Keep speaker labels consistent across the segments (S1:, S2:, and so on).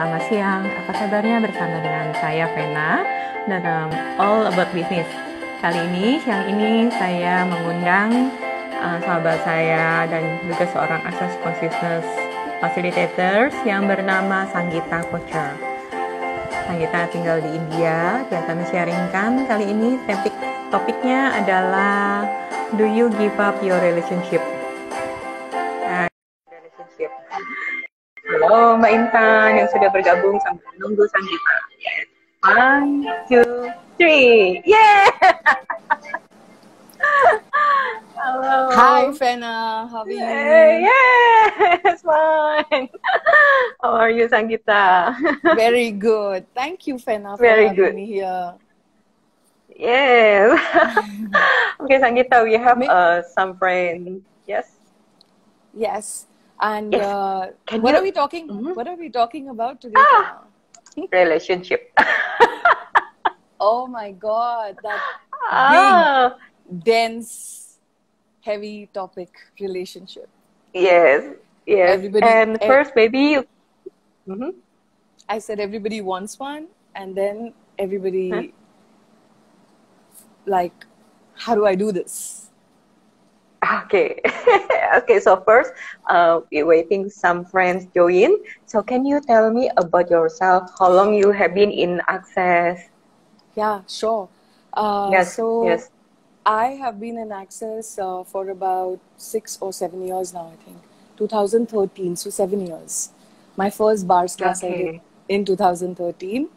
S1: selamat siang. Apa kabarnya bersama dengan saya Vena dalam All About Business. Kali ini, siang ini saya mengundang sahabat saya dan juga seorang Access Consciousness Facilitators yang bernama Sangiita Kochhar. Sangeeta tinggal di India. Dia akan sharingkan kali ini topiknya adalah Do you give up your relationship? Halo Mbak Intan yang sudah bergabung sambil menunggu Sangeeta. 1, 2, 3, yeah! Halo.
S2: Hi Vena, how are you?
S1: Yes, fine. How are you, Sangeeta?
S2: Very good. Thank you, Vena, for
S1: Very
S2: having
S1: good.
S2: me here.
S1: Yes. Okay, Sangeeta, we have some friends. Yes.
S2: Yes. And
S1: Yes.
S2: what are we talking? What are we talking about today? Vena?
S1: Relationship.
S2: Oh my God, that
S1: Ah.
S2: big, dense, heavy topic, relationship.
S1: Yes. Yes.
S2: Everybody-
S1: And first, maybe you.
S2: I said everybody wants one, and then everybody like, how do I do this?
S1: Okay. Okay, so first, we're waiting some friends join. So can you tell me about yourself? How long you have been in Access?
S2: Yeah, sure.
S1: Yes,
S2: So
S1: yes.
S2: I have been in Access for about 6 or 7 years now, I think. 2013, so 7 years. My first bars class I did
S1: Okay.
S2: in 2013.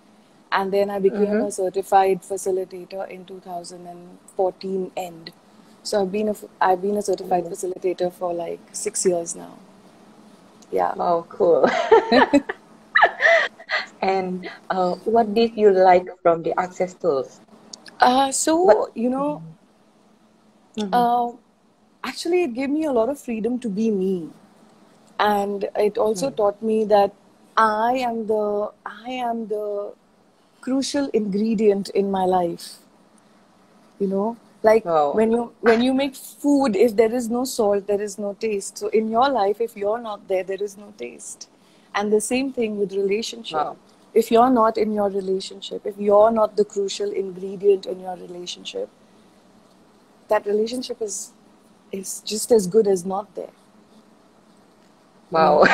S2: And then I became a certified facilitator in 2014 end. So I've been a certified facilitator for like 6 years now. Yeah.
S1: Oh, cool. And what did you like from the Access tools?
S2: Actually it gave me a lot of freedom to be me. And it also taught me that I am the crucial ingredient in my life. You know, like
S1: Wow.
S2: when you make food, if there is no salt, there is no taste. So in your life, if you're not there, there is no taste. And the same thing with relationship.
S1: Wow.
S2: If you're not in your relationship, if you're not the crucial ingredient in your relationship, that relationship is just as good as not there.
S1: Wow.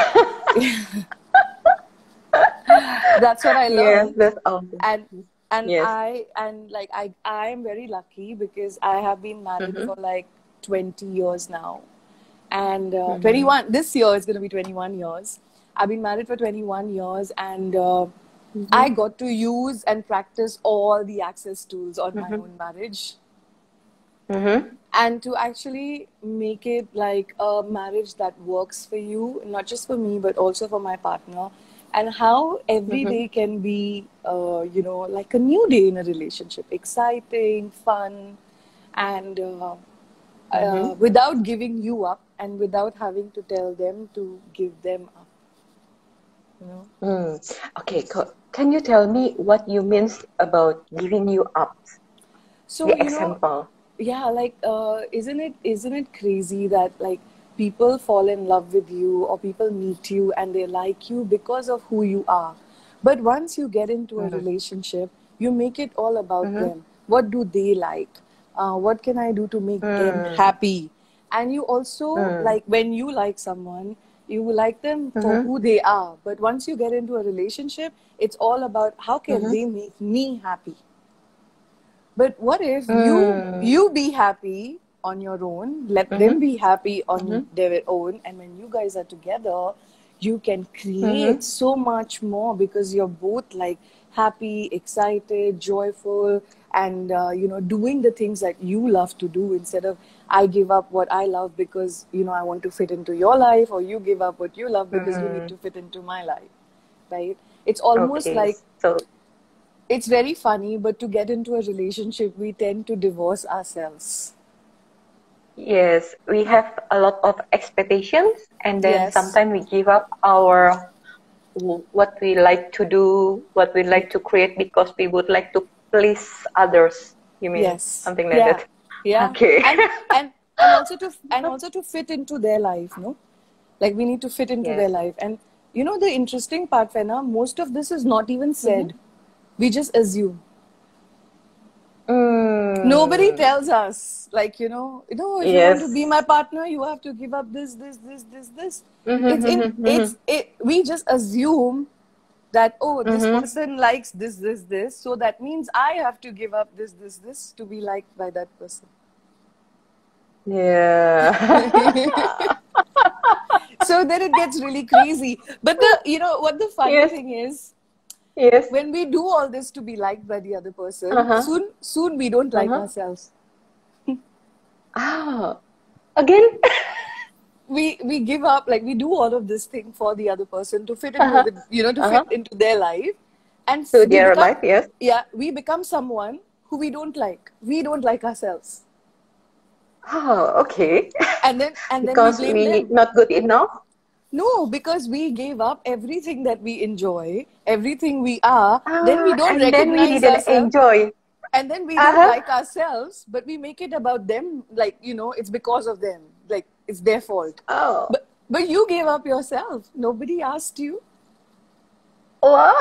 S2: That's what I learned.
S1: Yes, that's awesome.
S2: And
S1: Yes.
S2: I am very lucky because I have been married for like 20 years now. And 21, this year is going to be 21 years. I've been married for 21 years, and I got to use and practice all the Access tools on my own marriage. And to actually make it like a marriage that works for you, not just for me, but also for my partner. And how every day can be, like a new day in a relationship. Exciting, fun, and without giving you up and without having to tell them to give them up. You know?
S1: Okay, can you tell me what you mean about giving you up?
S2: So,
S1: The example.
S2: Yeah, like, isn't it crazy that like people fall in love with you or people meet you and they like you because of who you are. But once you get into a relationship, you make it all about them. What do they like? What can I do to make them happy? And you also, like when you like someone, you like them for who they are. But once you get into a relationship, it's all about how can they make me happy? But what if you be happy on your own, let them be happy on their own, and when you guys are together, you can create so much more because you're both like happy, excited, joyful, and doing the things that you love to do instead of I give up what I love because I want to fit into your life, or you give up what you love because you need to fit into my life, right? It's almost like it's very funny, but to get into a relationship, we tend to divorce ourselves.
S1: Yes, we have a lot of expectations, and then
S2: Yes.
S1: sometimes we give up our what we like to do, what we like to create because we would like to please others. You mean something like that?
S2: Yeah.
S1: Okay.
S2: And also to fit into their life, no? Like we need to fit into their life, and You know, the interesting part, Fena, most of this is not even said. We just assume. Nobody tells us, like, if you want to be my partner, you have to give up this, this, this, this, this. We just assume that, oh, this person likes this, this, this, so that means I have to give up this, this, this to be liked by that person.
S1: Yeah.
S2: So then it gets really crazy. But what the funny thing is, when we do all this to be liked by the other person, soon we don't like ourselves.
S1: Again?
S2: We give up, like we do all of this thing for the other person to fit into fit into their life, and
S1: to their life, yes.
S2: Yeah, we become someone who we don't like. We don't like ourselves.
S1: Oh, okay.
S2: And then
S1: because
S2: we blame them.
S1: Not good enough.
S2: No, because we gave up everything that we enjoy, everything we are. Then we don't recognize ourselves.
S1: Enjoy.
S2: And then we don't like ourselves, but we make it about them. Like, it's because of them. Like, it's their fault.
S1: Oh.
S2: But you gave up yourself. Nobody asked you.
S1: Wow.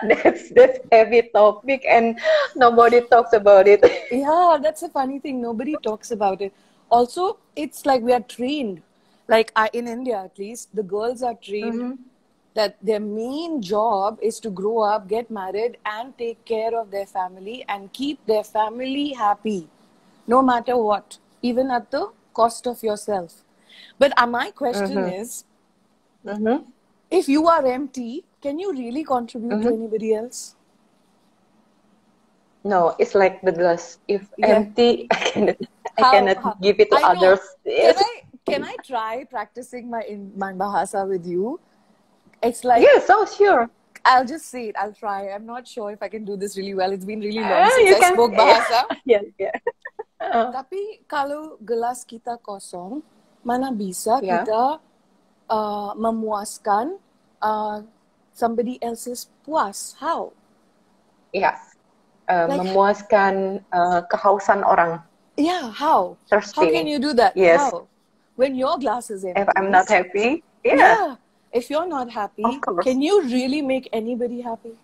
S1: That's heavy topic and nobody talks about it.
S2: Yeah, that's a funny thing. Nobody talks about it. Also, it's like we are trained. Like in India, at least, the girls are trained that their main job is to grow up, get married, and take care of their family and keep their family happy, no matter what, even at the cost of yourself. But my question is, if you are empty, can you really contribute to anybody else?
S1: No, it's like the glass. If empty, I cannot give it to others. Yes.
S2: Can I try practicing my bahasa with you? It's like,
S1: yes, oh sure.
S2: I'll just say it. I'll try. I'm not sure if I can do this really well. It's been really long since I spoke bahasa.
S1: Yeah.
S2: Tapi kalau gelas kita kosong, mana bisa kita memuaskan somebody else's puas? How?
S1: Yes. Memuaskan kehausan orang.
S2: Yeah, how?
S1: Thirsty.
S2: How can you do that?
S1: Yes.
S2: How? When your glass is empty.
S1: If I'm not happy, yeah.
S2: If you're not happy, can you really make anybody happy?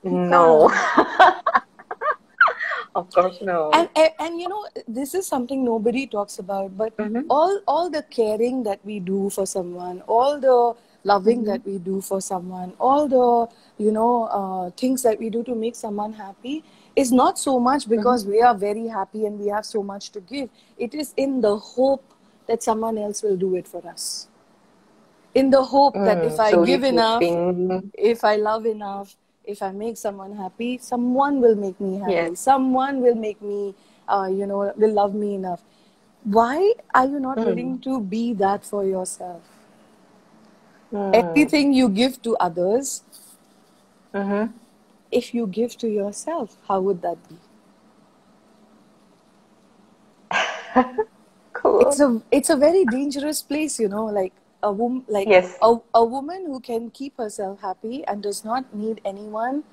S1: No. Of course, no.
S2: And this is something nobody talks about, but all the caring that we do for someone, all the loving that we do for someone, all the things that we do to make someone happy is not so much because we are very happy and we have so much to give. It is in the hope that someone else will do it for us. In the hope that if I give enough, if I love enough, if I make someone happy, someone will make me happy. Yes. Someone will make me, will love me enough. Why are you not willing to be that for yourself? Everything you give to others, if you give to yourself, how would that be?
S1: Cool.
S2: It's a very dangerous place, like a woman, a woman who can keep herself happy and does not need anyone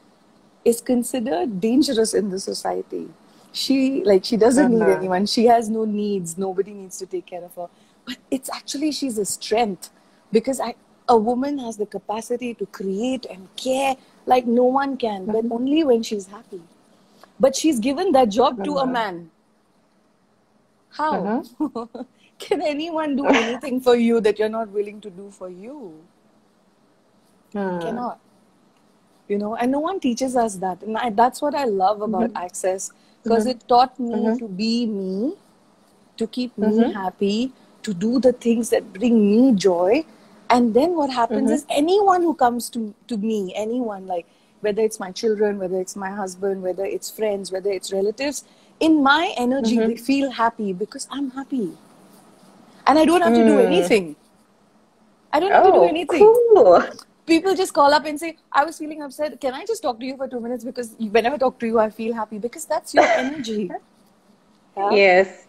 S2: is considered dangerous in the society. She doesn't need anyone. She has no needs. Nobody needs to take care of her. But it's actually, she's a strength, because a woman has the capacity to create and care like no one can, but only when she's happy. But she's given that job to a man. How? Can anyone do anything for you that you're not willing to do for you? Cannot. And no one teaches us that. And that's what I love about Access, because it taught me to be me, to keep me happy, to do the things that bring me joy. And then what happens is anyone who comes to me, anyone, like whether it's my children, whether it's my husband, whether it's friends, whether it's relatives, in my energy, they feel happy because I'm happy. And I don't have to do anything. I don't have to do anything.
S1: Cool.
S2: People just call up and say, I was feeling upset. Can I just talk to you for 2 minutes? Because whenever I talk to you, I feel happy. Because that's your energy.
S1: Yes.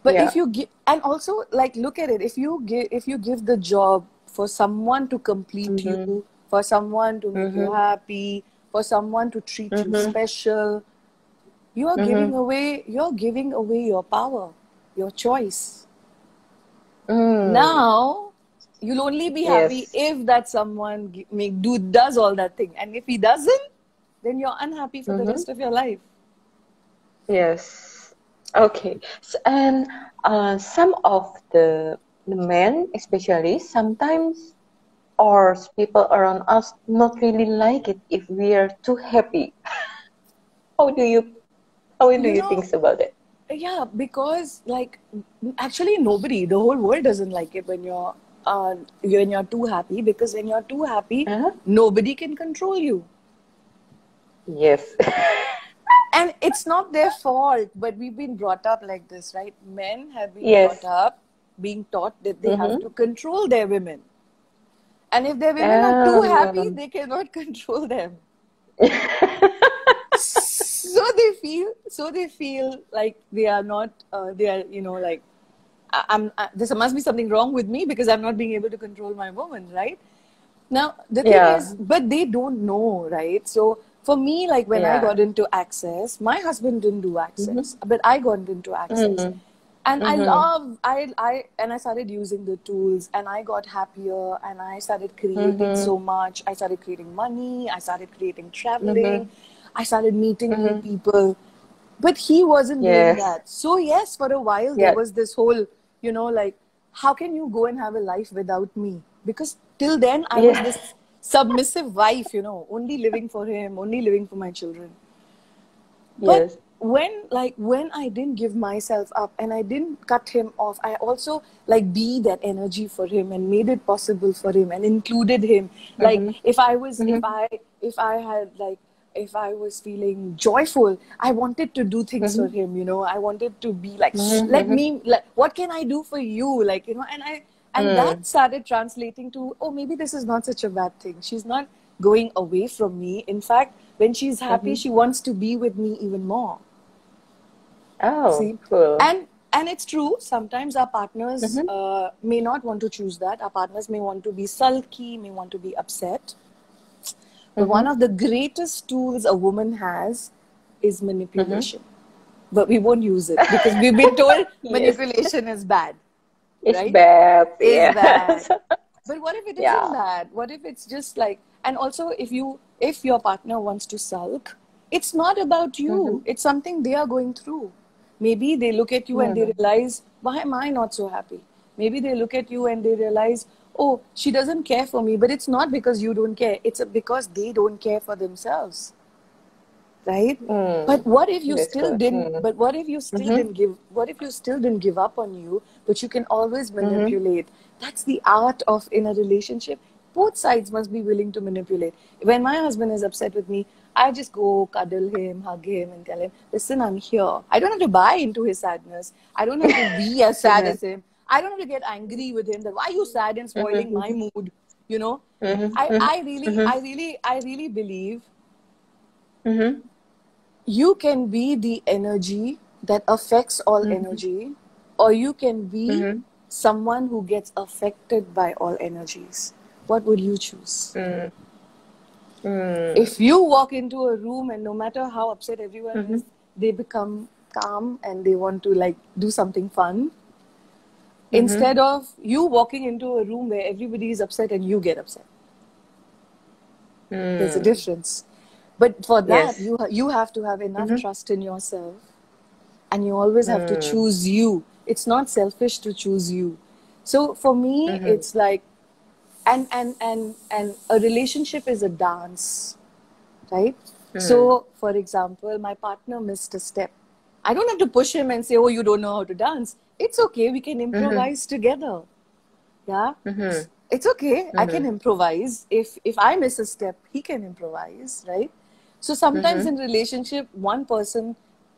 S2: But if you give, and also like, look at it. If you give the job for someone to complete you, for someone to make you happy, for someone to treat you special, you're giving away your power, your choice. Now, you'll only be happy
S3: Yes.
S2: if that someone does all that thing. And if he doesn't, then you're unhappy for the
S3: Mm-hmm.
S2: rest of your life.
S3: Yes. Okay. And some of the men, especially, sometimes or people around us not really like it if we are too happy. How do you how do
S2: You
S3: you
S2: know,
S3: think about it?
S2: yeah, because like actually nobody, the whole world doesn't like it when you're too happy, because when you're too happy,
S3: Huh?
S2: nobody can control you.
S3: Yes.
S2: And it's not their fault, but we've been brought up like this, right? Men have been brought
S3: Yes.
S2: up being taught that they have
S3: Mm-hmm.
S2: to control their women. And if their women are too happy,
S3: Um,
S2: they cannot control them. So they feel like they are not, they are, like, there must be something wrong with me because I'm not being able to control my woman, right? Now, the thing
S3: yeah.
S2: is, but they don't know, right? So for me, like when I
S3: Yeah.
S2: got into access, my husband didn't do
S3: Mm-hmm.
S2: access, but I got into access.
S3: Mm-hmm.
S2: And
S3: Mm-hmm.
S2: I started using the tools, and I got happier, and I started creating
S3: Mm-hmm.
S2: so much. I started creating money, I started creating traveling,
S3: Mm-hmm.
S2: I started meeting new
S3: Mm-hmm.
S2: people. But he wasn't doing
S3: Yes.
S2: that. So yes, for a while there
S3: Yeah.
S2: was this whole, like, how can you go and have a life without me? Because till then I was
S3: Yeah.
S2: this submissive wife, only living for him, only living for my children. But
S3: Yes.
S2: when I didn't give myself up and I didn't cut him off, I also like be that energy for him and made it possible for him and included him. Like
S3: Mm-hmm.
S2: if
S3: Mm-hmm.
S2: I had like, if I was feeling joyful, I wanted to do things for
S3: Mm-hmm.
S2: him, I wanted to be like, let
S3: Mm-hmm.
S2: me, like, what can I do for you? Like, and
S3: Mm-hmm.
S2: that started translating to, oh, maybe this is not such a bad thing. She's not going away from me. In fact, when she's happy,
S3: Mm-hmm.
S2: she wants to be with me even more.
S3: Oh,
S2: See,
S3: cool.
S2: and it's true. Sometimes our partners
S3: Mm-hmm.
S2: may not want to choose that. Our partners may want to be sulky, may want to be upset. But one
S3: Mm-hmm.
S2: of the greatest tools a woman has is
S3: Mm-hmm.
S2: manipulation. But we won't use it because we've been told
S3: Yes.
S2: manipulation is bad,
S3: It's
S2: right?
S3: bad.
S2: Is
S3: Yes.
S2: bad. But what if it isn't
S3: Yeah.
S2: bad? What if it's just like, and also if your partner wants to sulk, it's not about you.
S3: Mm-hmm.
S2: It's something they are going through. Maybe they look at you and they
S3: Mm-hmm.
S2: realize, why am I not so happy? Maybe they look at you and they realize, oh, she doesn't care for me. But it's not because you don't care. It's because they don't care for themselves, right?
S3: Mm.
S2: But what if you
S3: That's
S2: still
S3: correct.
S2: didn't?
S3: Mm.
S2: But what if you still
S3: Mm-hmm.
S2: didn't give? What if you still didn't give up on you? But you can always
S3: Mm-hmm.
S2: manipulate. That's the art of in a relationship. Both sides must be willing to manipulate. When my husband is upset with me, I just go cuddle him, hug him, and tell him, "Listen, I'm here." I don't have to buy into his sadness. I don't have to be as sad
S3: Mm-hmm.
S2: as him. I don't have to get angry with him that why are you sad and spoiling my
S3: Mm-hmm.
S2: mood. You know, I
S3: Mm-hmm.
S2: I really
S3: Mm-hmm.
S2: I really I really believe
S3: Mm-hmm.
S2: you can be the energy that affects all
S3: Mm-hmm.
S2: energy, or you can be
S3: Mm-hmm.
S2: someone who gets affected by all energies. What would you choose?
S3: Mm. Mm.
S2: If you walk into a room and no matter how upset everyone
S3: Mm-hmm.
S2: is, they become calm and they want to like do something fun,
S3: Mm-hmm.
S2: instead of you walking into a room where everybody is upset and you get upset. There's a
S3: Mm.
S2: difference. But for that,
S3: Yes.
S2: you have to have enough
S3: Mm-hmm.
S2: trust in yourself, and you always have to
S3: Mm.
S2: choose you. It's not selfish to choose you. So for me,
S3: Mm-hmm.
S2: it's like, and a relationship is a dance, right?
S3: Mm.
S2: So for example, my partner missed a step. I don't have to push him and say, oh, you don't know how to dance. It's okay, we can
S3: Mm-hmm.
S2: improvise together. Yeah,
S3: Mm-hmm.
S2: it's okay, I can
S3: Mm-hmm.
S2: improvise. If I miss a step, he can improvise, right? So sometimes
S3: Mm-hmm.
S2: in relationship, one person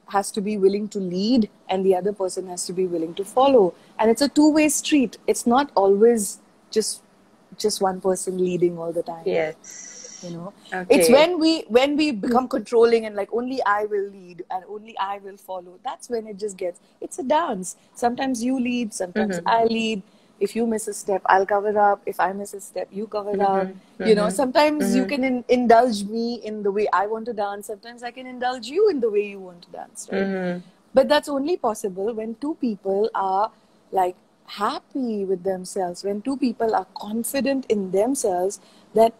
S2: has to be willing to lead and the other person has to be willing to follow, and it's a two-way street. It's not always just one person leading all the time.
S3: Yes.
S2: It's
S3: Okay.
S2: when we become controlling and like only I will lead and only I will follow. That's when it just gets, it's a dance. Sometimes you lead, sometimes
S3: Mm-hmm.
S2: I lead. If you miss a step, I'll cover up. If I miss a step, you cover up.
S3: Mm-hmm. Mm-hmm.
S2: Sometimes you
S3: Mm-hmm.
S2: can indulge me in the way I want to dance. Sometimes I can indulge you in the way you want to dance, right?
S3: Mm-hmm.
S2: But that's only possible when two people are like happy with themselves, when two people are confident in themselves, that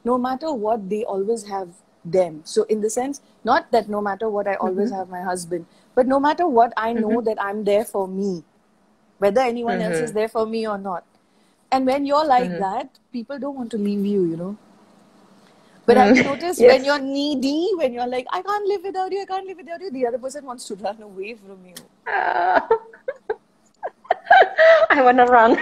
S2: no matter what, they always have them. So in the sense, not that no matter what, I always have my husband, but no matter what, I know that I'm there for me, whether anyone else is there for me or not. And when you're like that, people don't want to leave you, you know. But have you noticed when you're needy, when you're like, I can't live without you, I can't live without you, the other person wants to run away from you.
S3: I want to run.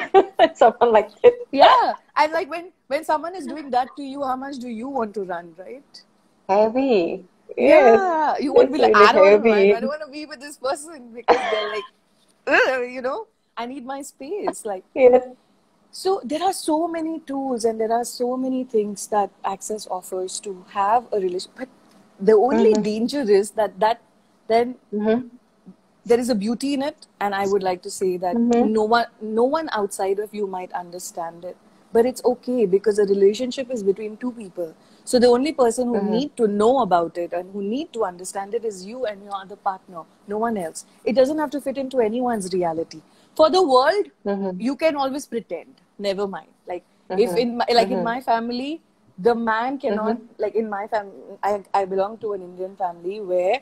S3: Someone like it.
S2: Yeah. And like when someone is doing that to you, how much do you want to run, right?
S3: Heavy. Yes.
S2: Yeah. You won't be like,
S3: really
S2: I don't want to
S3: heavy.
S2: run. I don't want to be with this person because they're like, "Ugh," you know, I need my space. Like,
S3: Yes.
S2: so there are so many tools and there are so many things that Access offers to have a relationship. But the only danger is that then there is a beauty in it, and I would like to say that no one outside of you might understand it, but it's okay, because a relationship is between two people. So the only person who need to know about it and who need to understand it is you and your other partner, no one else. It doesn't have to fit into anyone's reality. For the world, you can always pretend. Never mind. Like if in my family, the man cannot, like in my family, I belong to an Indian family where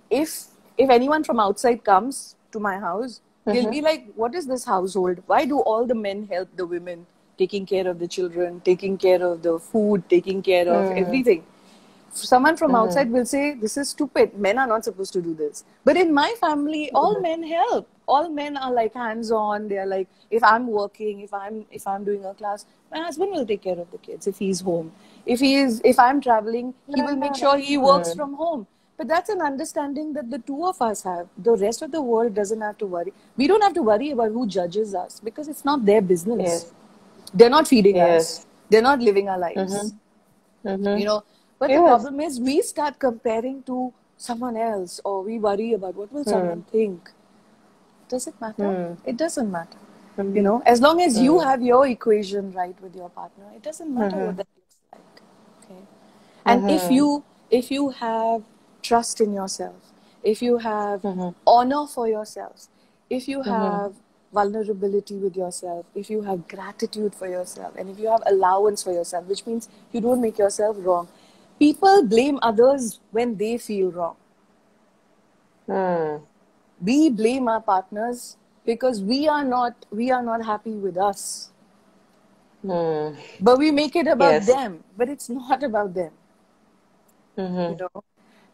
S2: if anyone from outside comes to my house, they'll be like, what is this household? Why do all the men help the women, taking care of the children, taking care of the food, taking care of everything? Someone from outside will say, this is stupid. Men are not supposed to do this. But in my family, all men help. All men are like hands-on. They are like, if I'm working, if I'm doing a class, my husband will take care of the kids if he's home. If I'm traveling, he will make sure he works from home. But that's an understanding that the two of us have. The rest of the world doesn't have to worry. We don't have to worry about who judges us, because it's not their business.
S3: Yes.
S2: They're not feeding us. They're not living our lives. You know. But the problem is, we start comparing to someone else, or we worry about what will someone think. Does it matter? It doesn't matter. You know, as long as you have your equation right with your partner, it doesn't matter what that looks like. Okay. And if you have trust in yourself, if you have honor for yourself, if you have vulnerability with yourself, if you have gratitude for yourself, and if you have allowance for yourself, which means you don't make yourself wrong. People blame others when they feel wrong. We blame our partners because we are not happy with us. But we make it about them. But it's not about them. You know?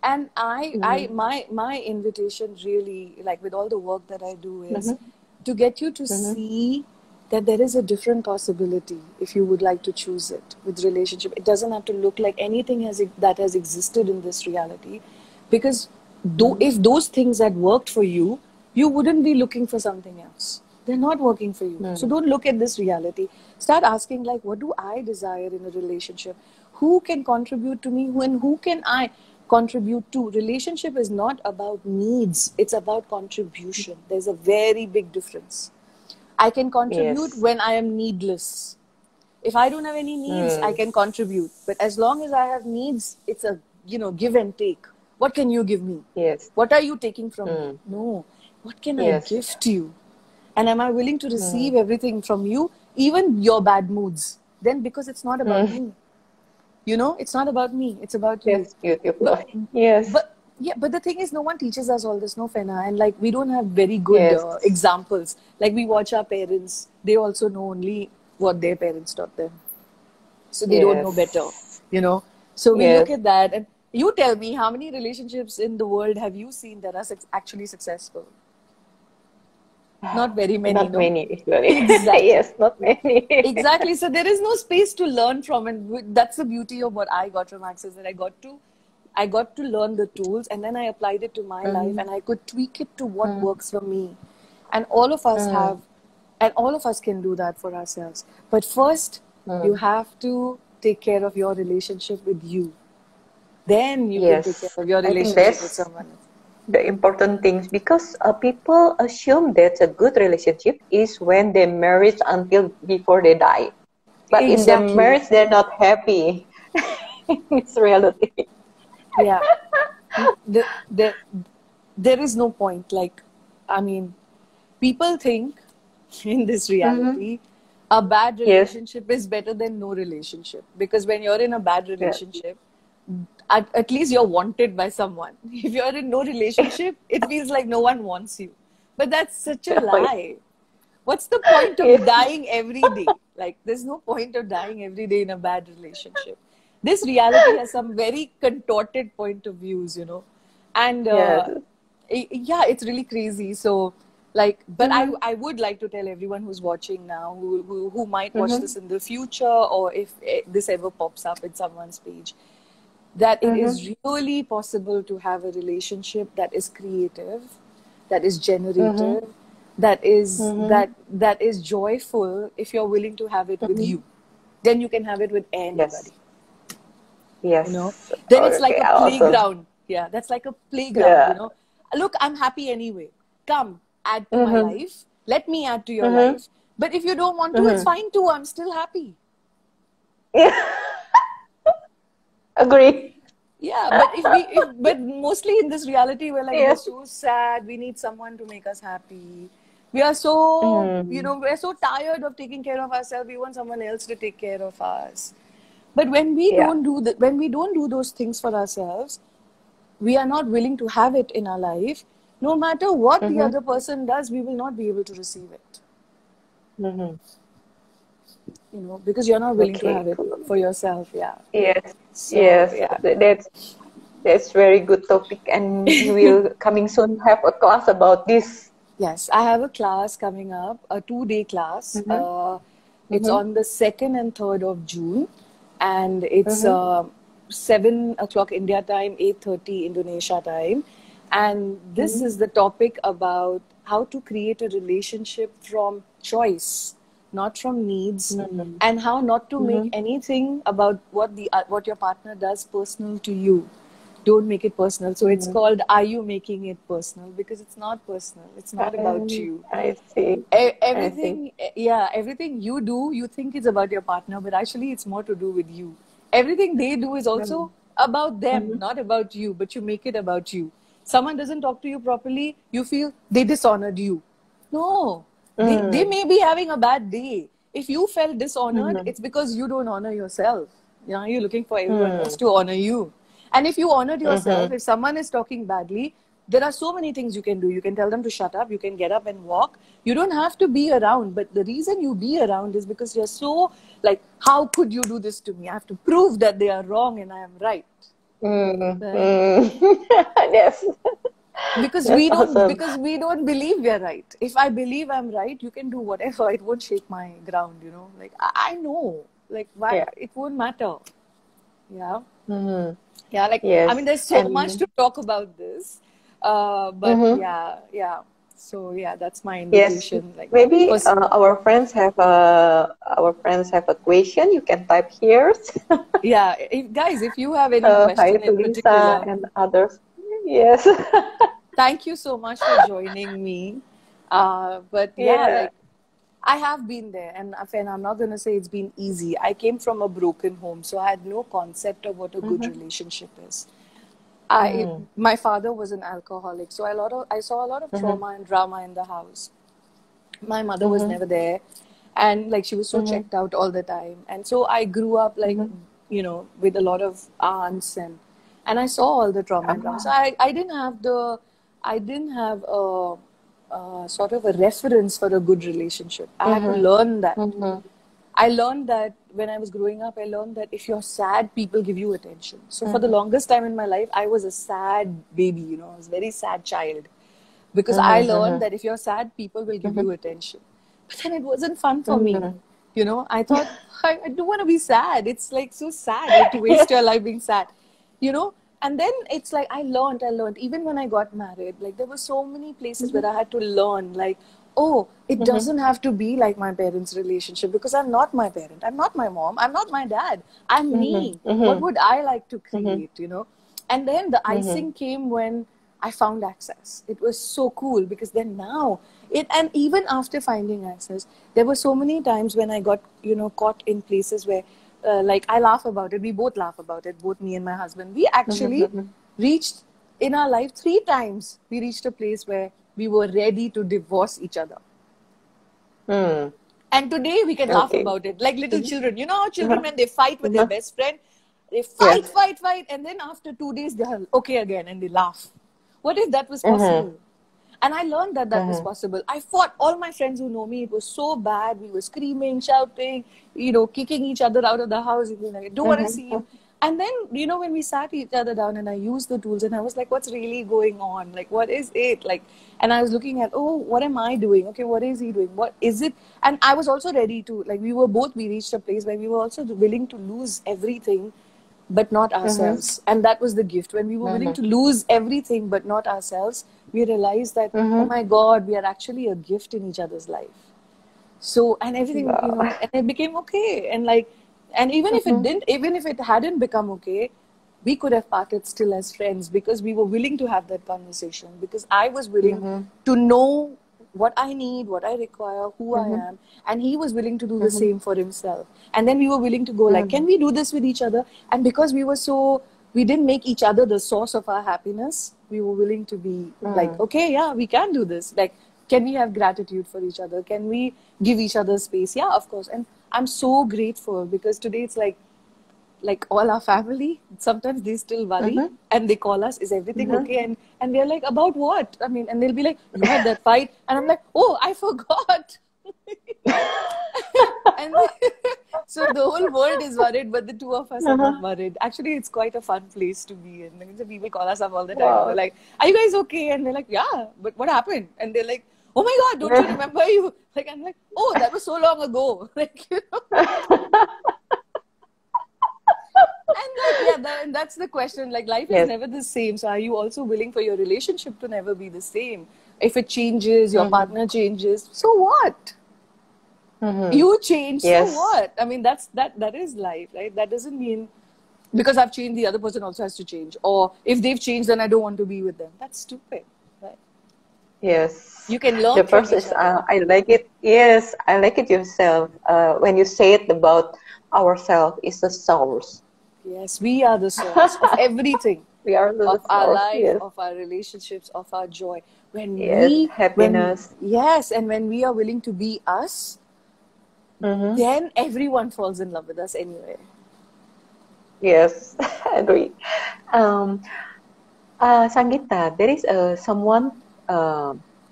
S2: And my invitation really, like with all the work that I do, is to get you to see that there is a different possibility if you would like to choose it with relationship. It doesn't have to look like anything that has existed in this reality, because if those things had worked for you, you wouldn't be looking for something else. They're not working for you. So don't look at this reality. Start asking, like, what do I desire in a relationship? Who can contribute to me? Who can I contribute to? Relationship is not about needs. It's about contribution. There's a very big difference. I can contribute when I am needless. If I don't have any needs, I can contribute. But as long as I have needs, it's a give and take. What can you give me? What are you taking from me? No. What can I gift you? And am I willing to receive everything from you, even your bad moods? Then, because it's not about me. You know, it's not about me. It's about you.
S3: Yes, beautiful.
S2: But the thing is, no one teaches us all this, no, Fena. And like, we don't have very good examples. Like, we watch our parents. They also know only what their parents taught them. So they don't know better, you know. So we look at that. And you tell me, how many relationships in the world have you seen that are actually successful? Not very many.
S3: Not many, actually.
S2: Exactly.
S3: Yes, not many.
S2: Exactly. So there is no space to learn from. And that's the beauty of what I got from Access, that I got to learn the tools, and then I applied it to my life, and I could tweak it to what works for me. And all of us and all of us can do that for ourselves. But first, you have to take care of your relationship with you. Then you can take care of your relationship with someone else.
S3: The important things, because people assume that a good relationship is when they married until before they die. But in their marriage, they're not happy. It's reality.
S2: Yeah. There is no point. Like, I mean, people think in this reality, a bad relationship is better than no relationship. Because when you're in a bad relationship, at least you're wanted by someone. If you're in no relationship, it feels like no one wants you. But that's such a lie. What's the point of dying every day? Like, there's no point of dying every day in a bad relationship. This reality has some very contorted point of views, you know. And yeah, it's really crazy. So, like, but I would like to tell everyone who's watching now, who might watch this in the future, or if this ever pops up in someone's page, that it is really possible to have a relationship that is creative, that is generative, that is that is joyful. If you're willing to have it with you, then you can have it with anybody.
S3: Yes.
S2: You know, then it's like a playground. Yeah, that's like a playground. You know, look, I'm happy anyway. Come, add to my life. Let me add to your life. But if you don't want to, it's fine too. I'm still happy.
S3: Yeah. Agree.
S2: Yeah, but mostly in this reality, we're like, we're so sad. We need someone to make us happy. We are so, you know, we're so tired of taking care of ourselves. We want someone else to take care of us. But when we don't do that, when we don't do those things for ourselves, we are not willing to have it in our life. No matter what the other person does, we will not be able to receive it. You know, because you're not willing to have it for yourself.
S3: Yes.
S2: So,
S3: That's very good topic, and you will coming soon have a class about this.
S2: Yes, I have a class coming up, a 2-day class. It's on the 2nd and 3rd of June, and it's 7 o'clock India time, 8:30 Indonesia time. And this is the topic about how to create a relationship from choice, not from needs, and how not to make anything about what your partner does personal to you. Don't make it personal. So it's called, Are You Making It Personal? Because it's not personal. It's not about you.
S3: I see.
S2: Everything, everything you do, you think it's about your partner, but actually it's more to do with you. Everything they do is also about them, not about you, but you make it about you. Someone doesn't talk to you properly, you feel they dishonored you. No, they may be having a bad day. If you felt dishonored, it's because you don't honor yourself. You know, you're looking for everyone else to honor you. And if you honored yourself, if someone is talking badly, there are so many things you can do. You can tell them to shut up. You can get up and walk. You don't have to be around. But the reason you be around is because you're so like, how could you do this to me? I have to prove that they are wrong and I am right. Right?
S3: Yes.
S2: Because we don't believe we are right. If I believe I'm right, you can do whatever. It won't shake my ground, you know. Like, I know. Like, why? It won't matter. Yeah. Yeah, like, I mean, there's so much to talk about this. But yeah. So yeah, that's my invitation.
S3: Yes.
S2: Like,
S3: Maybe our friends have a question. You can type here.
S2: Yeah, guys, if you have any question in particular,
S3: and others. Yes.
S2: Thank you so much for joining me. But like, I have been there, and I'm not going to say it's been easy. I came from a broken home, so I had no concept of what a good relationship is. My father was an alcoholic, so I saw a lot of trauma and drama in the house. My mother was never there, and like, she was so checked out all the time. And so I grew up like, you know, with a lot of aunts, and I saw all the trauma and drama. So I didn't have a sort of a reference for a good relationship. I had to learn that. I learned that when I was growing up. I learned that if you're sad, people give you attention. So for the longest time in my life, I was a sad baby, you know. I was a very sad child. Because I learned that if you're sad, people will give you attention. But then it wasn't fun for me. You know, I thought, I don't want to be sad. It's like so sad, like, to waste your life being sad. You know? And then it's like, I learned, even when I got married, like, there were so many places where I had to learn, like, oh, it doesn't have to be like my parents' relationship, because I'm not my parent. I'm not my mom. I'm not my dad. I'm me. What would I like to create, you know? And then the icing came when I found access. It was so cool, because then now, and even after finding access, there were so many times when I got, you know, caught in places where, like, I laugh about it. We both laugh about it, both me and my husband. We actually reached, in our life, 3 times, we reached a place where we were ready to divorce each other.
S3: Mm.
S2: And today we can laugh
S3: Okay.
S2: about it. Like little
S3: Mhm.
S2: children. You know how children,
S3: Uh-huh.
S2: when they fight with their
S3: Uh-huh.
S2: best friend, they
S3: Yes.
S2: fight, and then after 2 days, they're okay again and they laugh. What if that was
S3: Mm-hmm.
S2: possible? And I learned that that was
S3: Mm-hmm.
S2: possible. I fought all my friends who know me. It was so bad. We were screaming, shouting, you know, kicking each other out of the house. Like, I don't want to see
S3: Mm-hmm.
S2: you. And then, you know, when we sat each other down and I used the tools and I was like, what's really going on? Like, what is it? Like, and I was looking at, oh, what am I doing? Okay, what is he doing? What is it? And I was also ready to, like, we reached a place where we were also willing to lose everything, but not
S3: Mm-hmm.
S2: ourselves. And that was the gift. When we were willing
S3: Mm-hmm.
S2: to lose everything, but not ourselves, we realized that, oh
S3: Mm-hmm.
S2: my God, we are actually a gift in each other's life. So, and everything, you
S3: Wow.
S2: know, and it became okay. And like, and
S3: Mm-hmm.
S2: even if it hadn't become okay, we could have parted still as friends because we were willing to have that conversation. Because I was willing
S3: Mm-hmm.
S2: to know what I need, what I require, who I
S3: Mm-hmm.
S2: am. And he was willing to do the
S3: Mm-hmm.
S2: same for himself. And then we were willing to go like,
S3: Mm-hmm.
S2: can we do this with each other? And because we didn't make each other the source of our happiness, we were willing to be like,
S3: Mm-hmm.
S2: okay, yeah, we can do this. Like, can we have gratitude for each other? Can we give each other space? Yeah, of course. And I'm so grateful because today it's like all our family, sometimes they still worry
S3: Mm-hmm.
S2: and they call us, is everything
S3: Mm-hmm.
S2: okay? And we're like, about what? I mean, and they'll be like, you had that fight. And I'm like, oh, I forgot. And so the whole world is worried, but the two of us are not
S3: Uh-huh.
S2: worried. Actually, it's quite a fun place to be in. Like, the people call us up all the time. They're
S3: Wow.
S2: like, are you guys okay? And we're like, yeah, but what happened? And they're like, oh my God, don't you remember you? Like, I'm like, oh, that was so long ago. Like, you know? And like, yeah, that's the question. Like, life is
S3: Yes.
S2: never the same. So, are you also willing for your relationship to never be the same? If it changes, your
S3: Mm-hmm.
S2: partner changes, so what?
S3: Mm-hmm.
S2: You change, so
S3: Yes.
S2: what? I mean, that is life, right? That doesn't mean because I've changed, the other person also has to change. Or if they've changed, then I don't want to be with them. That's stupid, right?
S3: Yes.
S2: You can
S3: The
S2: learn from
S3: first
S2: each
S3: is
S2: other.
S3: I like it. Yes, I like it yourself. When you say it about ourselves, is the source.
S2: Yes, we are the source of everything,
S3: We are the
S2: of our
S3: source.
S2: life,
S3: Yes.
S2: of our relationships, of our joy.
S3: Yes.
S2: When,
S3: Happiness.
S2: yes, and when we are willing to be us,
S3: Mm-hmm.
S2: then everyone falls in love with us anyway.
S3: Yes. Agree. Um, Sangeeta, there is someone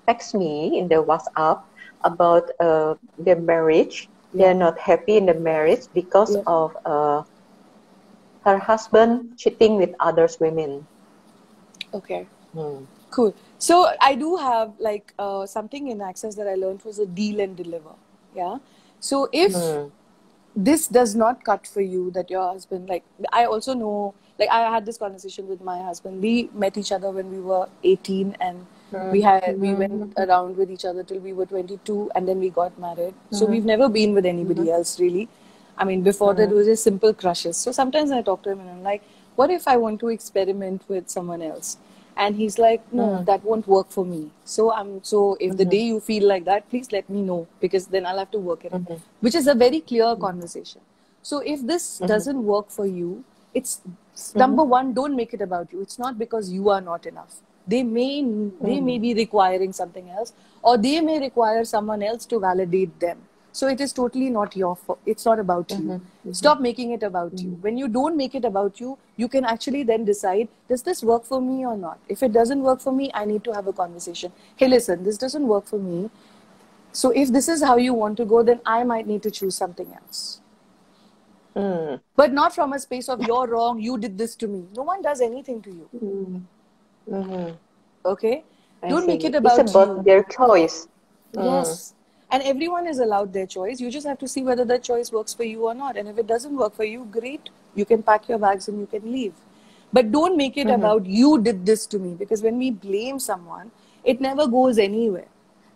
S3: text me in the WhatsApp about their marriage.
S2: Yeah,
S3: They're not happy in the marriage because
S2: yeah.
S3: of her husband cheating with others women.
S2: Okay.
S3: Hmm.
S2: Cool. So I do have like something in Access that I learned was a deal and deliver. Yeah. So if
S3: Hmm.
S2: this does not cut for you, that your husband, like, I also know, like, I had this conversation with my husband. We met each other when we were 18 and we went
S3: Hmm.
S2: around with each other till we were 22 and then we got married. So
S3: Hmm.
S2: we've never been with
S3: Hmm.
S2: anybody else really. I mean, before that, it
S3: Hmm.
S2: was just simple crushes. So sometimes I talk to him and I'm like, what if I want to experiment with someone else? And he's like, no,
S3: Hmm.
S2: that won't work for me. So if the
S3: Hmm.
S2: day you feel like that, please let me know because then I'll have to work it out.
S3: Hmm.
S2: Which is a very clear conversation. So if this
S3: Hmm.
S2: doesn't work for you, it's
S3: Hmm.
S2: number one, don't make it about you. It's not because you are not enough. They may
S3: Hmm.
S2: be requiring something else, or they may require someone else to validate them. So it is totally not your fault. It's not about you.
S3: Hmm.
S2: Stop making it about you.
S3: Hmm.
S2: When you don't make it about you, you can actually then decide, does this work for me or not? If it doesn't work for me, I need to have a conversation. Hey, listen, this doesn't work for me. So if this is how you want to go, then I might need to choose something else.
S3: Hmm.
S2: But not from a space of you're wrong, you did this to me. No one does anything to you.
S3: Hmm. Hmm.
S2: Okay?
S3: I
S2: Don't make it
S3: see. It's
S2: about
S3: about
S2: you.
S3: their choice. Hmm.
S2: Yes. And everyone is allowed their choice. You just have to see whether that choice works for you or not. And if it doesn't work for you, great. You can pack your bags and you can leave. But don't make it
S3: Hmm.
S2: about you did this to me. Because when we blame someone, it never goes anywhere.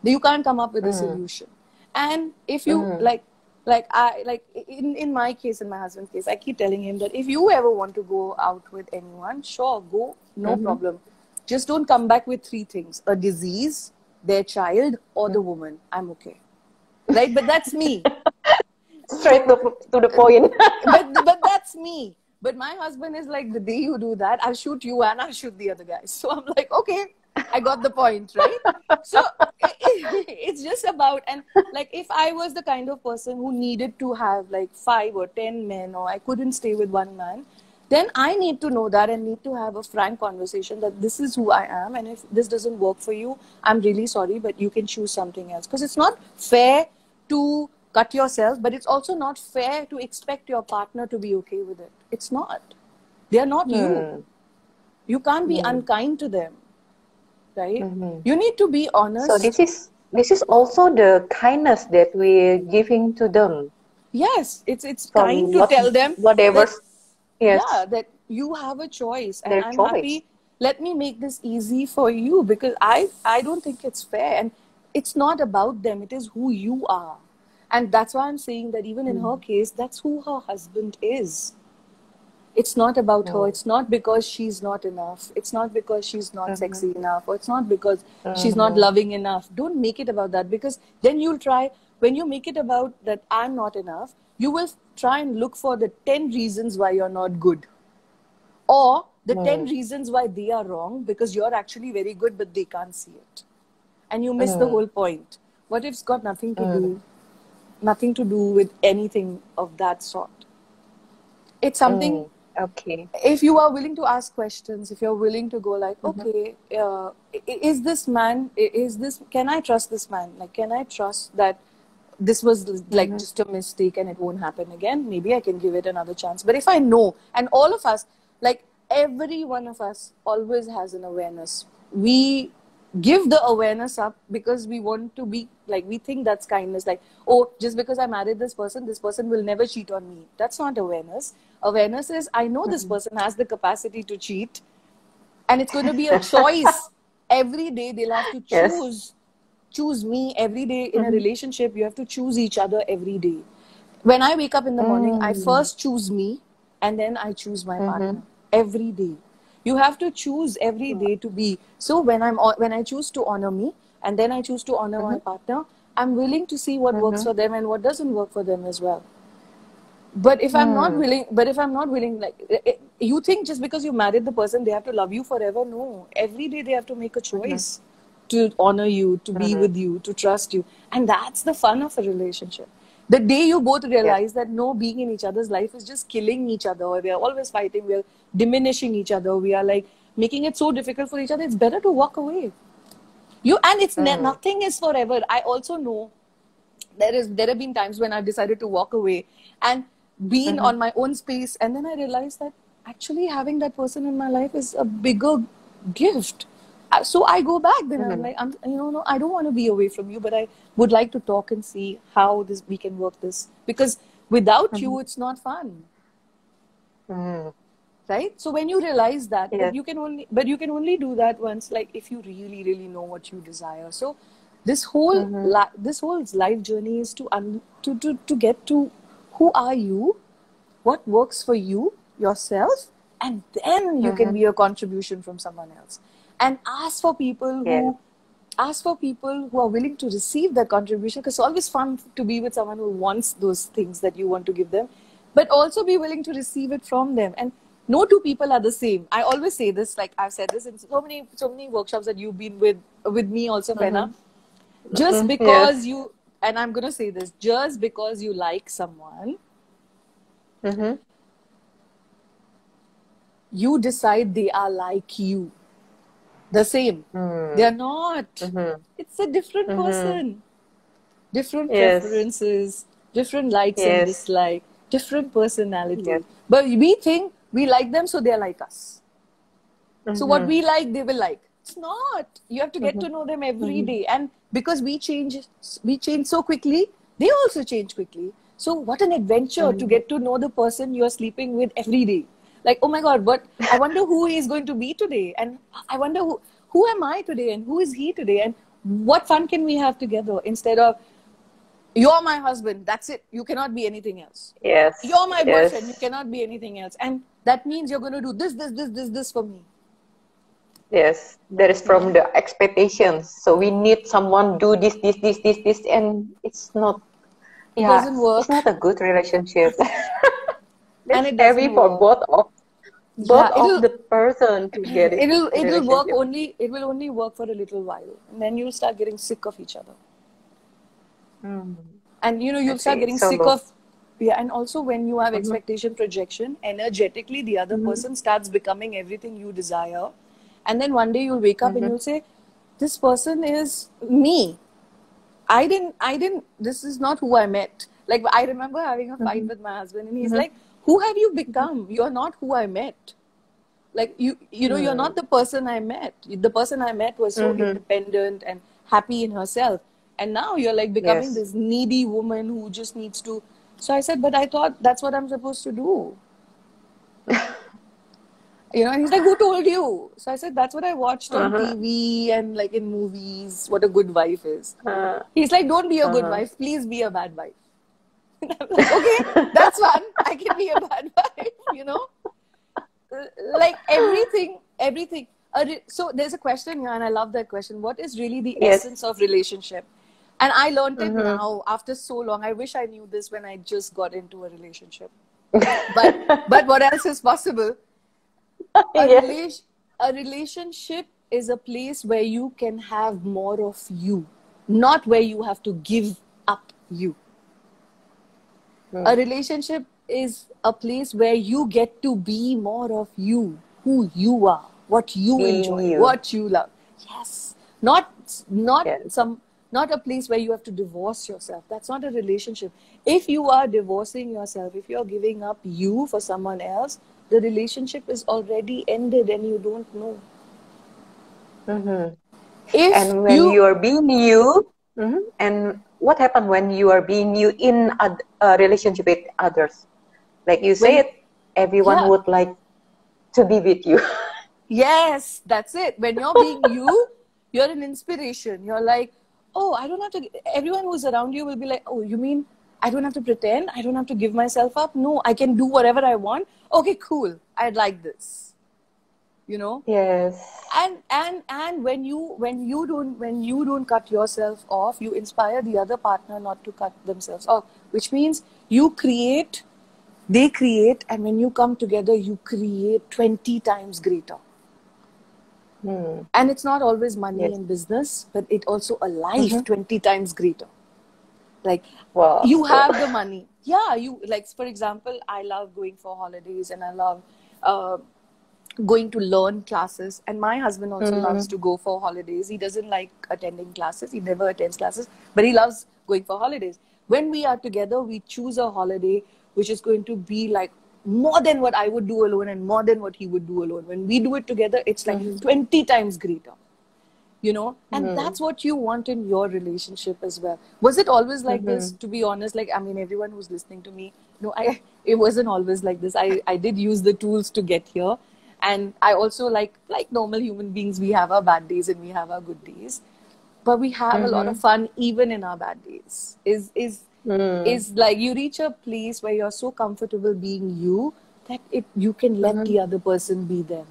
S2: You can't come up with a
S3: Hmm.
S2: solution. And if you
S3: Hmm.
S2: in my case, in my husband's case, I keep telling him that if you ever want to go out with anyone, sure, go, no
S3: Hmm.
S2: problem. Just don't come back with three things: a disease, their child, or the woman. I'm okay. Right? But that's me.
S3: Straight to the point.
S2: But that's me. But my husband is like, the day you do that, I'll shoot you and I'll shoot the other guy. So I'm like, okay. I got the point, right? So it's just about, and like if I was the kind of person who needed to have like 5 or 10 men, or I couldn't stay with one man, then I need to know that and need to have a frank conversation that this is who I am, and if this doesn't work for you, I'm really sorry, but you can choose something else. Because it's not fair to cut yourself, but it's also not fair to expect your partner to be okay with it. It's not. They are not you. You can't be unkind to them, right? You need to be honest.
S3: So this is also the kindness that we're giving to them.
S2: Yes, it's kind to tell them
S3: whatever.
S2: Yes. Yeah, that you have a choice, and I'm happy. Let me make this easy for you, because I don't think it's fair, and it's not about them. It is who you are, and that's why I'm saying that even in her case, that's who her husband is. It's not about her. It's not because she's not enough. It's not because she's not sexy enough, or it's not because she's not loving enough. Don't make it about that, because then you'll try, when you make it about that I'm not enough, you will try and look for the 10 reasons why you're not good, or the 10 reasons why they are wrong, because you're actually very good, but they can't see it. And you miss the whole point. What if it's got nothing to do with anything of that sort? It's something.
S3: Okay.
S2: If you are willing to ask questions, if you're willing to go like, okay, is this man, can I trust this man? Like, can I trust that this was like just a mistake and it won't happen again? Maybe I can give it another chance. But if I know, and all of us, like every one of us always has an awareness. We give the awareness up because we want to be, like, we think that's kindness. Like, oh, just because I married this person will never cheat on me. That's not awareness. Awareness is, I know this person has the capacity to cheat, and it's going to be a choice. Every day they'll have to choose me. Every day in a relationship, you have to choose each other every day. When I wake up in the morning, I first choose me, and then I choose my partner. Every day. You have to choose every day to be. So when I choose to honor me, and then I choose to honor my partner, I'm willing to see what works for them and what doesn't work for them as well. But if I'm not willing, like, you think just because you married the person, they have to love you forever? No. Every day they have to make a choice to honor you, to be with you, to trust you. And that's the fun of a relationship. The day you both realize that no, being in each other's life is just killing each other, or we are always fighting, we are diminishing each other, we are like making it so difficult for each other, it's better to walk away. And it's nothing is forever. I also know there have been times when I've decided to walk away and been on my own space, and then I realized that actually having that person in my life is a bigger gift. So I go back. Then I'm like, no, I don't want to be away from you, but I would like to talk and see how we can work this, because without you, it's not fun. Right? So when you realize that, you can only do that once, like, if you really, really know what you desire. So this whole life journey is to get to who are you, what works for you, yourself, and then you can be a contribution from someone else. And ask for people who are willing to receive that contribution, because it's always fun to be with someone who wants those things that you want to give them, but also be willing to receive it from them. And no two people are the same. I always say this, like I've said this in so many workshops that you've been with me also, Fena. Just because you, and I'm going to say this, just because you like someone, you decide they are like you. The same. They are not. It's a different person. Different preferences, different likes and dislikes, different personality. But we think we like them, so they're like us. So what we like, they will like. It's not. You have to get to know them every day. And because we change so quickly, they also change quickly. So what an adventure to get to know the person you're sleeping with every day. Like, oh my God, I wonder who he is going to be today. And I wonder who am I today, and who is he today, and what fun can we have together, instead of, you're my husband, that's it. You cannot be anything else.
S3: Yes.
S2: You're my boyfriend, you cannot be anything else. And that means you're going to do this for me.
S3: Yes, that is from the expectations. So we need someone do this, and it's not.
S2: It doesn't work.
S3: It's not a good relationship.
S2: And it
S3: heavy for both of. both
S2: Yeah,
S3: of the person to get it
S2: it'll work
S3: relationship.
S2: only, it will only work for a little while, and then you'll start getting sick of each other.
S3: Mm.
S2: And you know,
S3: I
S2: you'll start
S3: see.
S2: getting
S3: So
S2: sick
S3: low.
S2: of, yeah. And also when you have expectation projection, energetically the other person starts becoming everything you desire. And then one day you'll wake up and you'll say, this person is me. I didn't, this is not who I met. Like, I remember having a fight with my husband, and he's like, who have you become? You're not who I met. Like, you know, you're not the person I met. The person I met was so independent and happy in herself. And now you're like becoming
S3: Yes.
S2: this needy woman who just needs to. So I said, but I thought that's what I'm supposed to do. You know, and he's like, who told you? So I said, that's what I watched on TV and like in movies, what a good wife is.
S3: Uh,
S2: He's like, don't be a good wife, please be a bad wife. And I'm like, okay, that's fun. I can be a bad wife, you know? Like everything. So there's a question here, and I love that question. What is really the
S3: yes.
S2: essence of relationship? And I learned it now after so long. I wish I knew this when I just got into a relationship. But what else is possible?
S3: Yes.
S2: A relationship is a place where you can have more of you, not where you have to give up you. A relationship is a place where you get to be more of you, who you are, what you
S3: Being
S2: enjoy,
S3: you.
S2: what you love. Yes. Not
S3: Yes.
S2: not a place where you have to divorce yourself. That's not a relationship. If you are divorcing yourself, if you're giving up you for someone else, the relationship is already ended and you don't know. If
S3: And when
S2: you
S3: you are being you, and what happened when you are being you in a relationship with others? Like you
S2: when
S3: said, everyone
S2: yeah,
S3: would like to be with you.
S2: yes, that's it. When you're being you, you're an inspiration. You're like, oh, I don't have to. Everyone who's around you will be like, oh, you mean I don't have to pretend? I don't have to give myself up? No, I can do whatever I want. Okay, cool. I'd like this. You know?
S3: Yes.
S2: And when you don't cut yourself off, you inspire the other partner not to cut themselves off, which means you create, they create, and when you come together, you create 20 times greater. And it's not always money
S3: Yes.
S2: and business, but it also a life 20 times greater. Like,
S3: Wow.
S2: you have the money. Yeah, you, like, for example, I love going for holidays, and I love going to learn classes. And my husband also loves to go for holidays. He doesn't like attending classes. He never attends classes, but he loves going for holidays. When we are together, we choose a holiday which is going to be like more than what I would do alone and more than what he would do alone. When we do it together, it's like 20 times greater. You know, and that's what you want in your relationship as well. Was it always like this? To be honest, like, I mean, everyone who's listening to me, no, it wasn't always like this. I did use the tools to get here. And I also, like normal human beings, we have our bad days and we have our good days. But we have a lot of fun even in our bad days. Is like you reach a place where you're so comfortable being you that you can let the other person be them.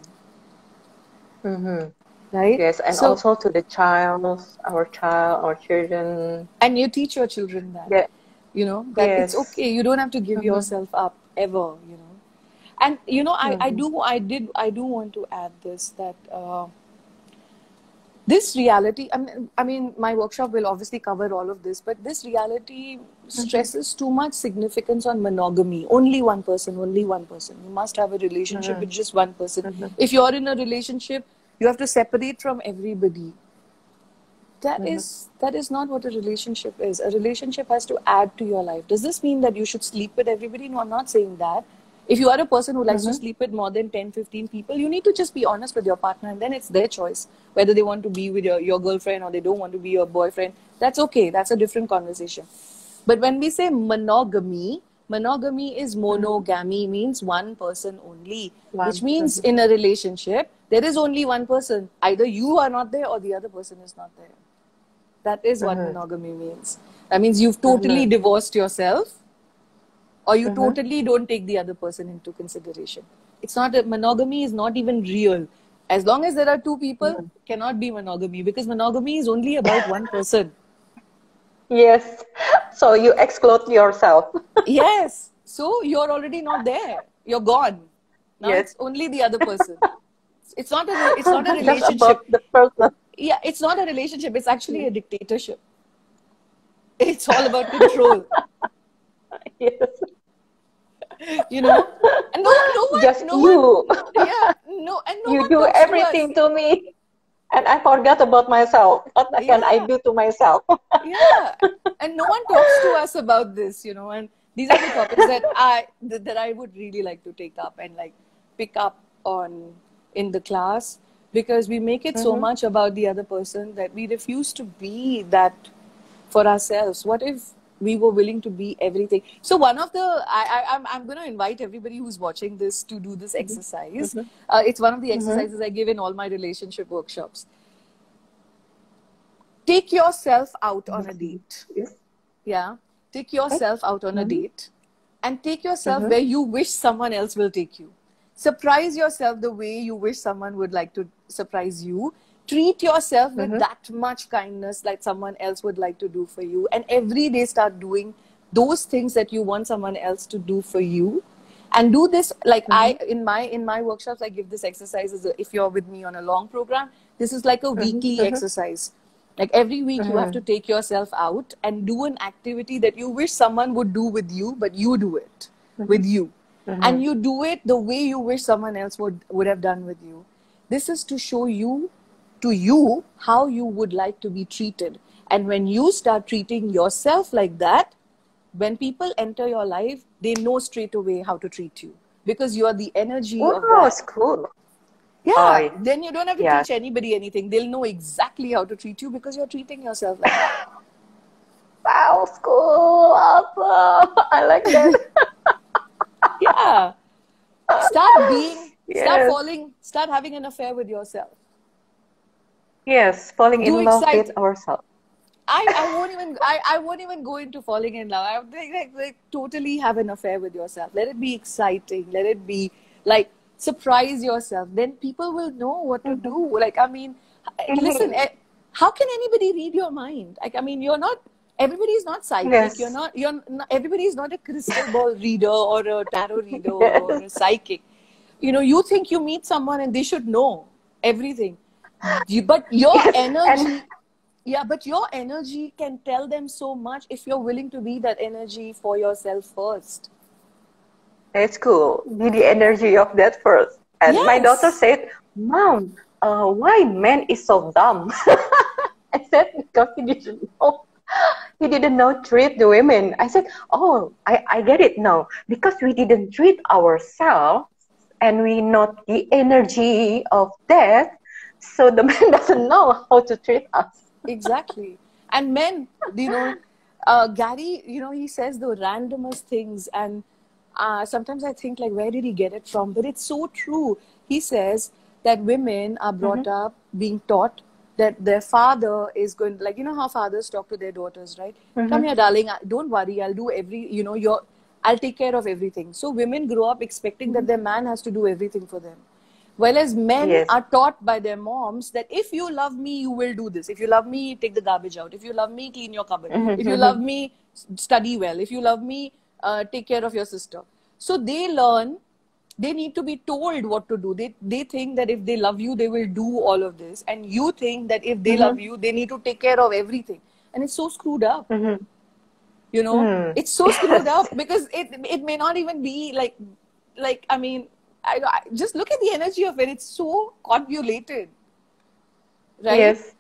S2: Right?
S3: Yes, and
S2: So,
S3: also to the our children.
S2: and you teach your children that,
S3: Yeah.
S2: you know, that it's
S3: Yes.
S2: okay. You don't have to give yourself up ever, you know. And, you know, I do want to add this, that this reality, I mean, my workshop will obviously cover all of this, but this reality stresses too much significance on monogamy. Only one person, only one person. You must have a relationship with just one person. If you're in a relationship, you have to separate from everybody. That is not what a relationship is. A relationship has to add to your life. Does this mean that you should sleep with everybody? No, I'm not saying that. If you are a person who likes to sleep with more than 10, 15 people, you need to just be honest with your partner, and then it's their choice whether they want to be with your girlfriend or they don't want to be your boyfriend. That's okay. That's a different conversation. But when we say monogamy is monogamy, means one person only. Which means in a relationship, there is only one person. Either you are not there or the other person is not there. That is what monogamy means. That means you've totally divorced yourself, or you totally don't take the other person into consideration. It's not, monogamy is not even real. As long as there are two people, cannot be monogamy, because monogamy is only about one person.
S3: Yes. So you exclude yourself.
S2: Yes. So you're already not there. You're gone. Now
S3: Yes.
S2: it's only the other person. It's not a
S3: Just
S2: relationship.
S3: about the person.
S2: Yeah, it's not a relationship. It's actually a dictatorship. It's all about control.
S3: Yes.
S2: You know, and
S3: Just
S2: no one,
S3: you.
S2: yeah, no, and no
S3: You
S2: one
S3: do
S2: talks to us.
S3: everything to me. And I forgot about myself. What can I
S2: Yeah,
S3: do to myself?
S2: yeah, and no one talks to us about this, you know. And these are the topics that I would really like to take up and like pick up on in the class, because we make it so much about the other person that we refuse to be that for ourselves. What if we were willing to be everything? So one of the I'm going to invite everybody who's watching this to do this exercise. It's one of the exercises I give in all my relationship workshops. Take yourself out on a date.
S3: Yes.
S2: Yeah, take yourself out on a date, and take yourself where you wish someone else will take you. Surprise yourself the way you wish someone would like to surprise you. Treat yourself with that much kindness like someone else would like to do for you. And every day start doing those things that you want someone else to do for you. And do this like in my workshops, I give this exercise if you're with me on a long program, this is like a weekly exercise. Like every week you have to take yourself out and do an activity that you wish someone would do with you, but you do it with you. And you do it the way you wish someone else would have done with you. This is to show you to you how you would like to be treated. And when you start treating yourself like that, when people enter your life, they know straight away how to treat you, because you are the energy of
S3: Wow,
S2: that.
S3: it's cool.
S2: Yeah, then you don't have to teach anybody anything. They'll know exactly how to treat you because you're treating yourself like that.
S3: Wow, it's cool. Awesome. I like that.
S2: Yeah. Start being,
S3: Yes.
S2: start having an affair with yourself.
S3: Yes, falling
S2: Do
S3: in love
S2: excite.
S3: with ourselves.
S2: I won't even go into falling in love. I would like totally have an affair with yourself. Let it be exciting. Let it be like surprise yourself. Then people will know what to do. Like, I mean, listen, how can anybody read your mind? Like, I mean, everybody is not psychic.
S3: Yes.
S2: Everybody is not a crystal ball reader or a tarot reader or
S3: Yes.
S2: a psychic. You know, you think you meet someone and they should know everything. But your
S3: Yes.
S2: energy, but your energy can tell them so much if you're willing to be that energy for yourself first.
S3: It's cool. Be the energy of that first. And my daughter
S2: Yes.
S3: said, Mom, why man is so dumb? I said, because he didn't know treat the women. I said, oh, I get it now. Because we didn't treat ourselves and we not the energy of that, so the man doesn't know how to treat us.
S2: Exactly. And men, you know, Gary, you know, he says the randomest things. And sometimes I think, like, where did he get it from? But it's so true. He says that women are brought up being taught that their father is going, like, you know how fathers talk to their daughters, right? Come here, darling. Don't worry. I'll do I'll take care of everything. So women grow up expecting that their man has to do everything for them. Whereas men are taught by their moms that if you love me, you will do this. If you love me, take the garbage out. If you love me, clean your cupboard. If you love me, study well. If you love me, take care of your sister. So they learn, they need to be told what to do. They think that if they love you, they will do all of this. And you think that if they love you, they need to take care of everything. And it's so screwed up. You know, it's so screwed up because it may not even be like I mean, I just look at the energy of it. It's so convoluted, right?
S3: Yes.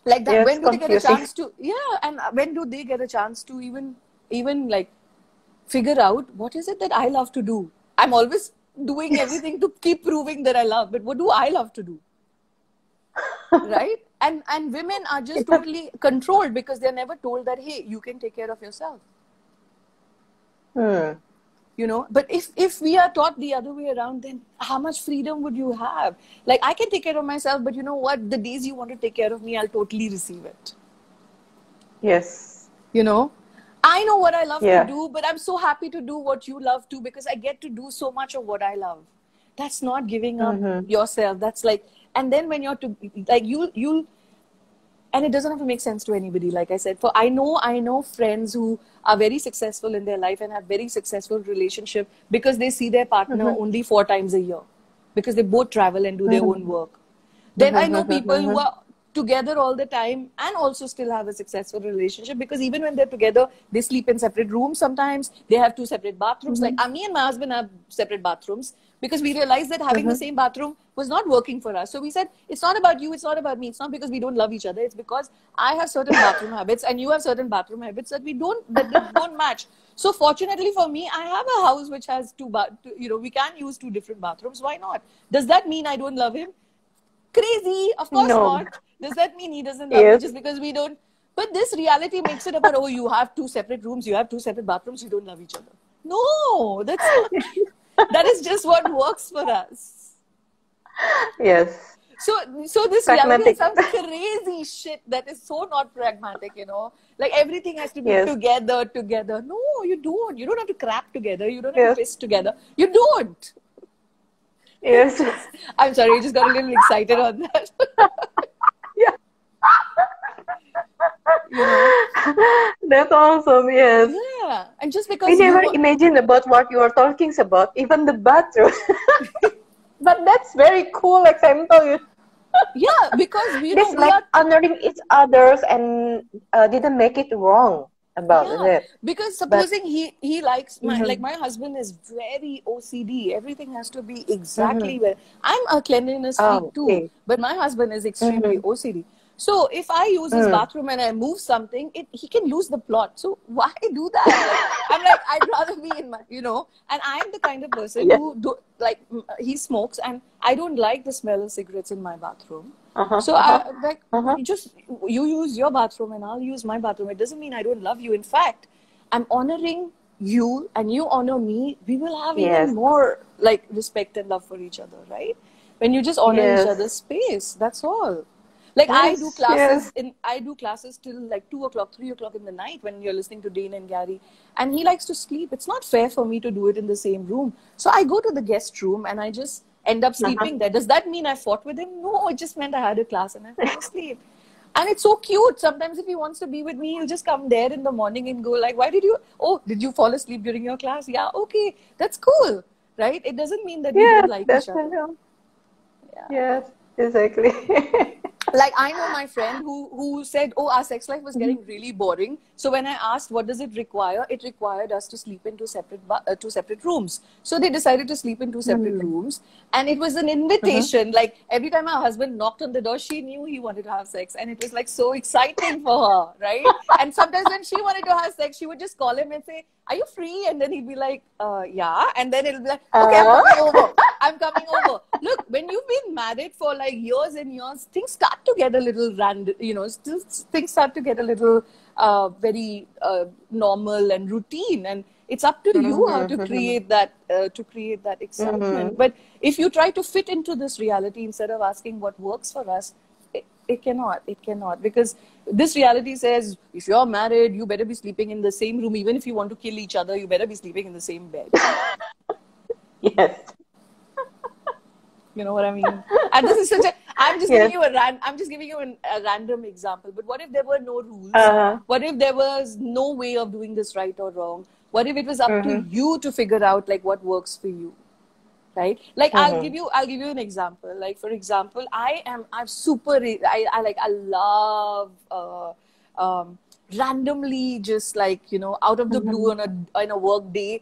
S2: Like that.
S3: Yes,
S2: When do they get a
S3: confusing.
S2: chance to? Yeah, and when do they get a chance to even like figure out what is it that I love to do? I'm always doing everything to keep proving that I love, but what do I love to do? Right? And women are just totally controlled because they're never told that, hey, you can take care of yourself. You know, but if we are taught the other way around, then how much freedom would you have? Like, I can take care of myself, but you know what? The days you want to take care of me, I'll totally receive it.
S3: Yes.
S2: You know, I know what I love to do, but I'm so happy to do what you love too, because I get to do so much of what I love. That's not giving up yourself. That's like, and then when you're like, And it doesn't have to make sense to anybody. Like I said, for I know friends who are very successful in their life and have very successful relationship because they see their partner only 4 times a year, because they both travel and do their own work. Then I know people who are together all the time and also still have a successful relationship, because even when they're together, they sleep in separate rooms sometimes. They have 2 separate bathrooms. Like me and my husband have separate bathrooms because we realized that having the same bathroom was not working for us. So we said, it's not about you, it's not about me. It's not because we don't love each other. It's because I have certain bathroom habits and you have certain bathroom habits that don't match. So fortunately for me, I have a house which has we can use 2 different bathrooms. Why not? Does that mean I don't love him? Crazy. Of course not. Does that mean he doesn't love me just because we don't? But this reality makes it about, oh, you have 2 separate rooms, you have 2 separate bathrooms, you don't love each other. No, that's not true. That is just what works for us.
S3: Yes.
S2: So this reality is some crazy shit that is so not pragmatic, Like everything has to be together. No, you don't. You don't have to crap together. You don't have to piss together. You don't.
S3: Yes.
S2: I'm sorry, I just got a little excited on that.
S3: Yeah. That's awesome, yes.
S2: Yeah. And just because
S3: we never imagined about what you are talking about, even the bathroom. But that's very cool example.
S2: Yeah, because we
S3: it's like honoring each others and didn't make it wrong about it.
S2: Because supposing he likes like my husband is very OCD. Everything has to be exactly where I'm a cleanliness freak too, but my husband is extremely OCD. So if I use his bathroom and I move something, he can lose the plot. So why do that? Like, I'm like, I'd rather be in my, and I'm the kind of person who he smokes and I don't like the smell of cigarettes in my bathroom. So you use your bathroom and I'll use my bathroom. It doesn't mean I don't love you. In fact, I'm honoring you and you honor me. We will have even more like respect and love for each other, right? When you just honor each other's space, that's all. Like I do classes till like 2 o'clock, 3 o'clock in the night when you're listening to Dane and Gary, and he likes to sleep. It's not fair for me to do it in the same room. So I go to the guest room and I just end up sleeping there. Does that mean I fought with him? No, it just meant I had a class and I fell asleep. And it's so cute. Sometimes if he wants to be with me, he'll just come there in the morning and go like, did you fall asleep during your class? Yeah, okay. That's cool. Right? It doesn't mean that we don't like each other.
S3: Yes, exactly.
S2: Like I know my friend who said, our sex life was getting really boring. So when I asked, what does it require? It required us to sleep in 2 separate rooms. So they decided to sleep in 2 separate rooms. And it was an invitation. Like every time my husband knocked on the door, she knew he wanted to have sex. And it was like so exciting for her, right? And sometimes when she wanted to have sex, she would just call him and say, are you free? And then he'd be like, yeah. And then it'll be like, okay, I'm coming over. Look, when you've been married for like years and years, things start to get a little random, things start to get a little very normal and routine. And it's up to you how to create that excitement. But if you try to fit into this reality instead of asking what works for us, it cannot, because this reality says if you're married, you better be sleeping in the same room. Even if you want to kill each other, you better be sleeping in the same bed.
S3: Yes.
S2: You know what I mean? And this is such a, I'm just giving you a random example. But what if there were no rules? What if there was no way of doing this right or wrong? What if it was up to you to figure out like what works for you? Right? Like I'll give you an example. Like for example, I love randomly just like, out of the blue on a work day,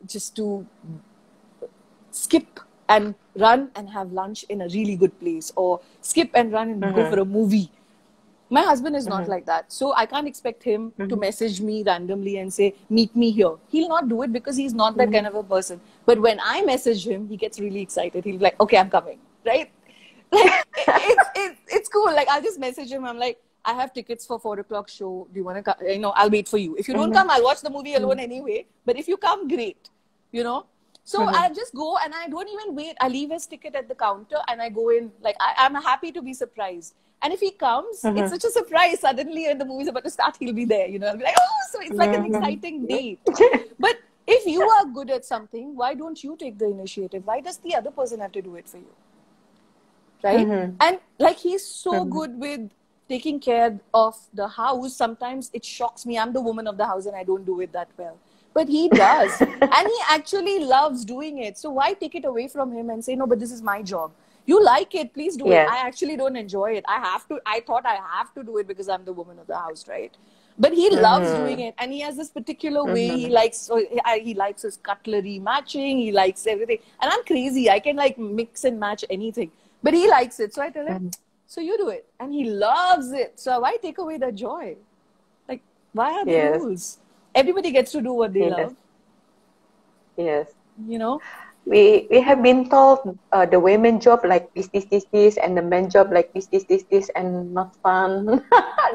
S2: just to skip and run and have lunch in a really good place, or skip and run and go for a movie. My husband is not like that. So I can't expect him to message me randomly and say, meet me here. He'll not do it because he's not that kind of a person. But when I message him, he gets really excited. He'll be like, okay, I'm coming. Right? Like, it's cool. Like, I'll just message him. I'm like, I have tickets for 4 o'clock show. Do you want to come? I'll wait for you. If you don't come, I'll watch the movie alone anyway. But if you come, great. So I just go and I don't even wait. I leave his ticket at the counter and I go in. Like, I'm happy to be surprised. And if he comes, it's such a surprise. Suddenly, when the movie's about to start, he'll be there. I'll be like, oh, so it's like an exciting date. But if you are good at something, why don't you take the initiative? Why does the other person have to do it for you? right?
S3: Mm-hmm.
S2: And like, he's so
S3: Mm-hmm.
S2: good with taking care of the house. Sometimes it shocks me. I'm the woman of the house and I don't do it that well. But he does. And he actually loves doing it. So why take it away from him and say, no, but this is my job. You like it, please do it.
S3: Yes.
S2: I actually don't enjoy it. I thought I have to do it because I'm the woman of the house, right? But he loves doing
S3: Mm-hmm.
S2: it, and he has this particular way he
S3: Mm-hmm.
S2: likes. So he likes his cutlery matching. He likes everything, and I'm crazy. I can like mix and match anything, but he likes it. So I tell him,
S3: Mm-hmm.
S2: so you do it, and he loves it. So why take away the joy? Like, why are there
S3: Yes.
S2: rules? Everybody gets to do what they
S3: Yes.
S2: love,
S3: Yes.
S2: you know.
S3: We have been told the women job like this, and the men job like this, and not fun.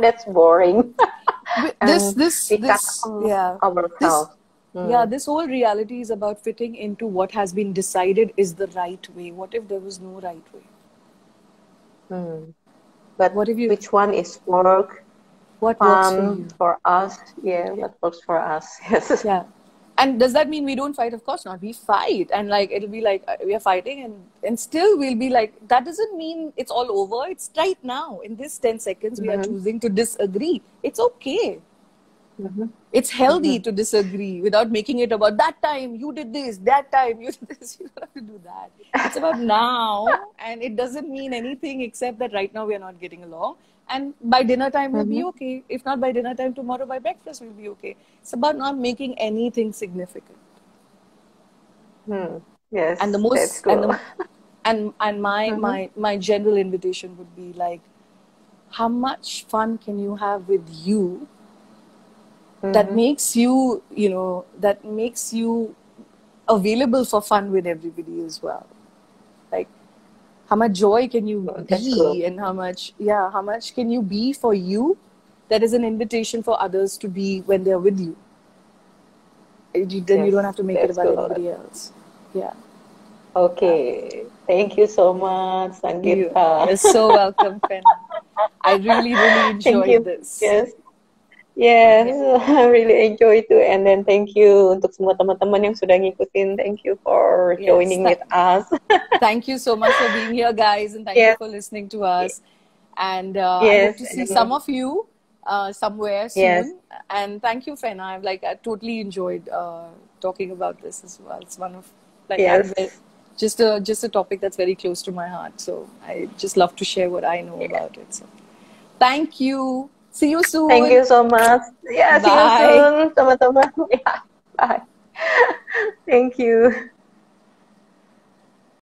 S3: That's boring.
S2: This
S3: And
S2: this
S3: we cut
S2: this
S3: off
S2: yeah this
S3: ourselves.
S2: yeah
S3: Mm.
S2: this whole reality is about fitting into what has been decided is the right way. What if there was no right way?
S3: Mm. But
S2: What if you
S3: which one is work,
S2: what works for
S3: fun
S2: you?
S3: for us? Yeah,
S2: Yeah.
S3: what works for us? Yes.
S2: Yeah. And does that mean we don't fight? Of course not. We fight, and like it'll be like we are fighting, and still we'll be like, that doesn't mean it's all over. It's right now in this 10 seconds we are
S3: Mm-hmm.
S2: choosing to disagree. It's okay.
S3: Mm-hmm.
S2: It's healthy
S3: Mm-hmm.
S2: to disagree without making it about that time you did this, that time you did this. You don't have to do that. It's about now, and it doesn't mean anything except that right now we are not getting along. And by dinner time we'll be
S3: Mm-hmm.
S2: okay. If not by dinner time, tomorrow by breakfast we'll be okay. It's about not making anything significant.
S3: Hmm. Yes,
S2: And the
S3: that's
S2: most
S3: cool.
S2: and my
S3: Mm-hmm.
S2: my general invitation would be like, how much fun can you have with you that
S3: Mm-hmm.
S2: makes you, that makes you available for fun with everybody as well. Like, how much joy can you
S3: Oh, that's cool.
S2: be, and how much can you be for you that is an invitation for others to be when they're with you. Then you
S3: Yes,
S2: don't have to make it
S3: that's
S2: about
S3: cool.
S2: anybody else. Yeah.
S3: Okay. Thank you so much, Sangeeta.
S2: You're so welcome, Fenna. I really, really
S3: Thank
S2: enjoyed
S3: you.
S2: this.
S3: Yes. Yes,
S2: Yeah.
S3: I really enjoy too. And then thank you untuk semua teman-teman yang sudah ngikutin. Thank you for
S2: Yes.
S3: joining with us.
S2: Thank you so much for being here, guys, and thank you
S3: Yes,
S2: for listening to us. And I hope
S3: yes,
S2: to see some
S3: and
S2: of you somewhere
S3: yes,
S2: soon. And thank you, Fenna. I totally enjoyed talking about this as well. It's one of
S3: yes,
S2: just a topic that's very close to my heart. So I just love to share what I know
S3: yes.
S2: about it. So thank you. See you
S3: Thank
S2: soon.
S3: you so much. Yeah, see you
S2: Bye.
S3: soon, teman-teman. Yeah, bye. Thank you.